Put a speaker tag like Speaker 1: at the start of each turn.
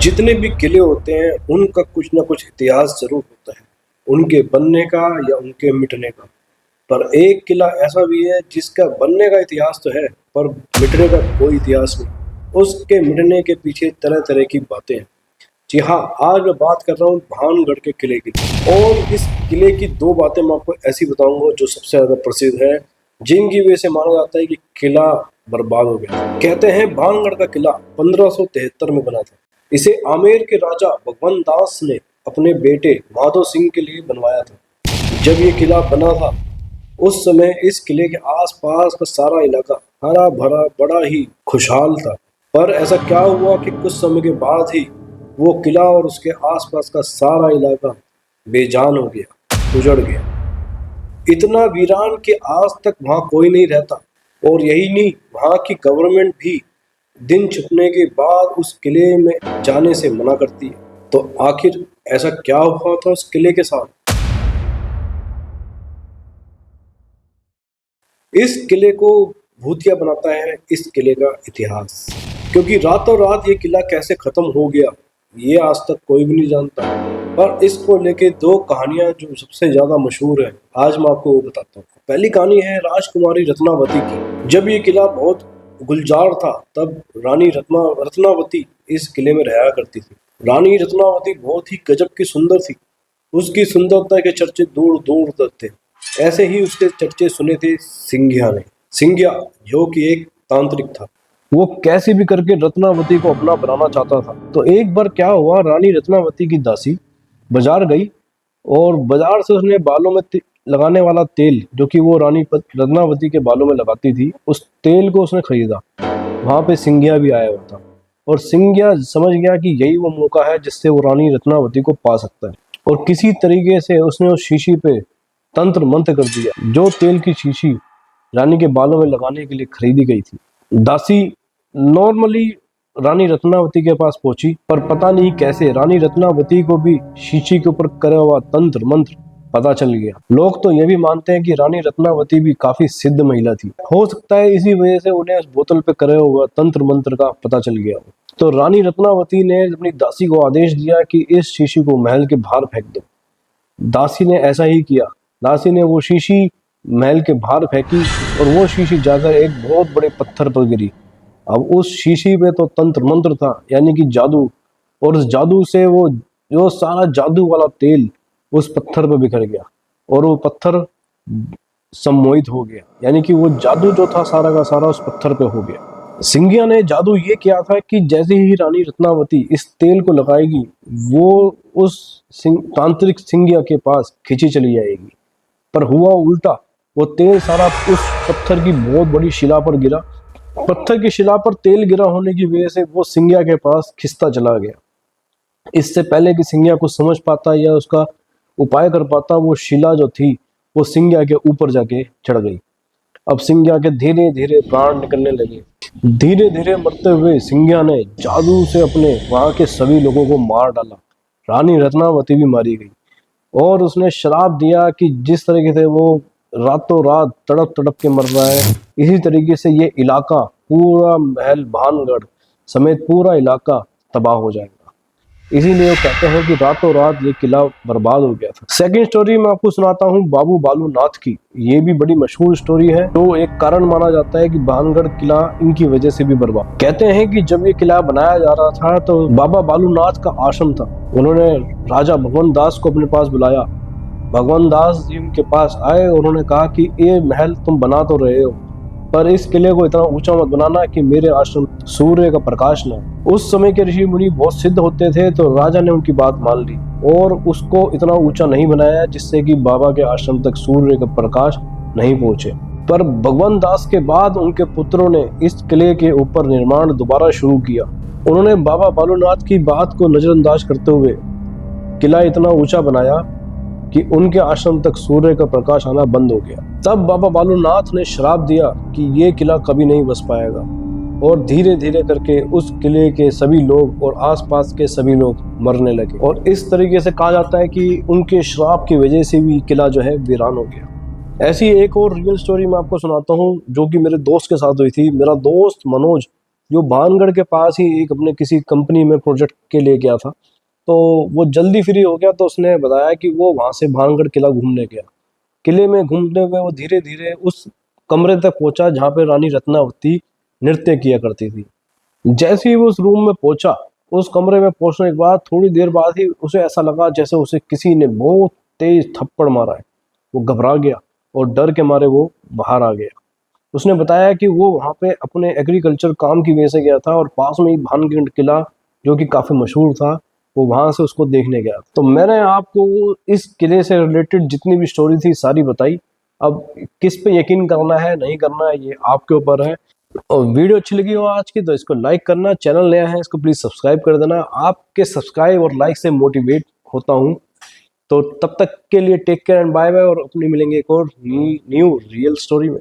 Speaker 1: जितने भी किले होते हैं उनका कुछ ना कुछ इतिहास जरूर होता है, उनके बनने का या उनके मिटने का। पर एक किला ऐसा भी है जिसका बनने का इतिहास तो है पर मिटने का कोई इतिहास नहीं। उसके मिटने के पीछे तरह तरह की बातें हैं। जी हाँ, आज मैं बात कर रहा हूँ भानगढ़ के किले की। और इस किले की दो बातें मैं आपको ऐसी बताऊंगा जो सबसे ज्यादा प्रसिद्ध है, जिनकी वजह से माना जाता है कि किला बर्बाद हो गया। कहते हैं भानगढ़ का किला 1573 में बना था। इसे आमेर के राजा भगवंत दास ने अपने बेटे माधो सिंह के लिए बनवाया था। जब ये किला बना था उस समय इस किले के आसपास का सारा इलाका हरा भरा बड़ा ही खुशहाल था। पर ऐसा क्या हुआ कि कुछ समय के बाद ही वो किला और उसके आसपास का सारा इलाका बेजान हो गया, उजड़ गया। इतना वीरान कि आज तक वहां कोई नहीं रहता। और यही नहीं, वहां की गवर्नमेंट भी दिन छिपने के बाद उस किले में जाने से मना करती है। तो आखिर ऐसा क्या हुआ था उस किले के साथ? इस किले को भूतिया बनाता है इस किले का इतिहास। क्योंकि रातों रात ये किला कैसे खत्म हो गया ये आज तक कोई भी नहीं जानता। पर इसको लेके दो कहानियां जो सबसे ज्यादा मशहूर है, आज मैं आपको वो बताता हूँ। पहली कहानी है राजकुमारी रत्नावती की। जब ये किला बहुत गुलजार था तब रानी रत्नावती इस किले में रहा करती थी। रानी रत्नावती बहुत ही गजब की सुंदर थी। उसकी सुंदरता के चर्चे दूर दूर तक थे। ऐसे ही उसके चर्चे सुने थे सिंघिया ने। सिंघिया जो कि एक तांत्रिक था, वो कैसे भी करके रत्नावती को अपना बनाना चाहता था। तो एक बार क्या हुआ, रानी रत्नावती की दासी बाजार गई और बाजार से उसने बालों में लगाने वाला तेल, जो कि वो रानी रत्नावती के बालों में लगाती थी, उस तेल को उसने खरीदा। वहां पे सिंघिया भी आया हुआ था और सिंघिया समझ गया कि यही वो मौका है जिससे वो रानी रत्नावती को पा सकता है। और किसी तरीके से उसने उस शीशी पे तंत्र मंत्र कर दिया। जो तेल की शीशी रानी के बालों में लगाने के लिए खरीदी गई थी, दासी नॉर्मली रानी रत्नावती के पास पहुंची, पर पता नहीं कैसे रानी रत्नावती को भी शीशी के ऊपर करा हुआ तंत्र मंत्र पता चल गया। लोग तो ये भी मानते हैं कि रानी रत्नावती भी काफी सिद्ध महिला थी। हो सकता है इसी वजह से उन्हें उस बोतल पे करे हुआ तंत्र मंत्र का पता चल गया। तो रानी रत्नावती ने अपनी दासी को आदेश दिया कि इस शीशी को महल के बाहर फेंक दो। दासी ने ऐसा ही किया। दासी ने वो शीशी महल के बाहर फेंकी और वो शीशी जाकर एक बहुत बड़े पत्थर पर गिरी। अब उस शीशी पे तो तंत्र मंत्र था, यानी कि जादू, और उस जादू से वो जो सारा जादू वाला तेल उस पत्थर पर बिखर गया और वो पत्थर सम्मोहित हो गया, यानी कि वो जादू जो था सारा का सारा उस पत्थर पे हो गया। सिंघिया ने जादू ये किया था कि जैसे ही रानी रत्नावती इस तेल को लगाएगी वो उस तांत्रिक सिंघिया के पास खींची चली जाएगी। पर हुआ उल्टा, वो तेल सारा उस पत्थर की बहुत बड़ी शिला पर गिरा। पत्थर की शिला पर तेल गिरा होने की वजह से वो सिंघिया के पास खिसता चला गया। इससे पहले कि सिंघिया कुछ समझ पाता या उसका उपाय कर पाता, वो शिला जो थी वो सिंघिया के ऊपर जाके चढ़ गई। अब सिंघिया के धीरे धीरे प्राण निकलने लगे। धीरे धीरे मरते हुए सिंघिया ने जादू से अपने वहां के सभी लोगों को मार डाला। रानी रत्नावती भी मारी गई और उसने श्राप दिया कि जिस तरीके से वो रातों रात तड़प तड़प के मर रहा है, इसी तरीके से ये इलाका, पूरा महल भानगढ़ समेत पूरा इलाका तबाह हो जाएगा। इसीलिए वो कहते हैं कि रातों रात ये किला बर्बाद हो गया था। सेकंड स्टोरी मैं आपको सुनाता हूँ बाबू बालू नाथ की। ये भी बड़ी मशहूर स्टोरी है, तो एक कारण माना जाता है कि भानगढ़ किला इनकी वजह से भी बर्बाद। कहते हैं कि जब ये किला बनाया जा रहा था तो बाबा बालू नाथ का आश्रम था। उन्होंने राजा भगवंत दास को अपने पास बुलाया। भगवंत दास जी उनके पास आए और उन्होंने कहा कि ये महल तुम बना तो रहे हो, पर इस किले को इतना ऊंचा मत बनाना कि मेरे आश्रम सूर्य का प्रकाश न। उस समय के ऋषि मुनि बहुत सिद्ध होते थे, तो राजा ने उनकी बात मान ली और उसको इतना ऊंचा नहीं बनाया जिससे कि बाबा के आश्रम तक सूर्य का प्रकाश नहीं पहुंचे। पर भगवंत दास के बाद उनके पुत्रों ने इस किले के ऊपर निर्माण दोबारा शुरू किया। उन्होंने बाबा बालूनाथ की बात को नजरअंदाज करते हुए किला इतना ऊंचा बनाया कि उनके आश्रम तक सूर्य का प्रकाश आना बंद हो गया। तब बाबा बालूनाथ ने श्राप दिया कि ये किला कभी नहीं बस पाएगा और धीरे धीरे करके उस किले के सभी लोग और आसपास के सभी लोग मरने लगे। और इस तरीके से कहा जाता है कि उनके श्राप की वजह से भी किला जो है वीरान हो गया। ऐसी एक और रियल स्टोरी मैं आपको सुनाता हूँ जो कि मेरे दोस्त के साथ हुई थी। मेरा दोस्त मनोज जो भानगढ़ के पास ही एक अपने किसी कंपनी में प्रोजेक्ट के लिए गया था। तो वो जल्दी फ्री हो गया तो उसने बताया कि वो वहाँ से भानगढ़ किला घूमने गया। किले में घूमते हुए वो धीरे धीरे उस कमरे तक पहुंचा जहाँ पे रानी रत्नावती नृत्य किया करती थी। जैसे ही वो उस रूम में पहुंचा, उस कमरे में पहुंचने के बाद थोड़ी देर बाद ही उसे ऐसा लगा जैसे उसे किसी ने बहुत तेज थप्पड़ मारा है। वो घबरा गया और डर के मारे वो बाहर आ गया। उसने बताया कि वो वहाँ पे अपने एग्रीकल्चर काम की वजह से गया था और पास में ही भानगढ़ किला जो कि काफ़ी मशहूर था, वो वहाँ से उसको देखने गया। तो मैंने आपको इस किले से रिलेटेड जितनी भी स्टोरी थी सारी बताई। अब किस पे यकीन करना है नहीं करना है ये आपके ऊपर है। और वीडियो अच्छी लगी हो आज की तो इसको लाइक करना, चैनल नया है इसको प्लीज़ सब्सक्राइब कर देना। आपके सब्सक्राइब और लाइक से मोटिवेट होता हूँ। तो तब तक के लिए take care and bye bye, और अपनी मिलेंगे एक और न्यू रियल स्टोरी में।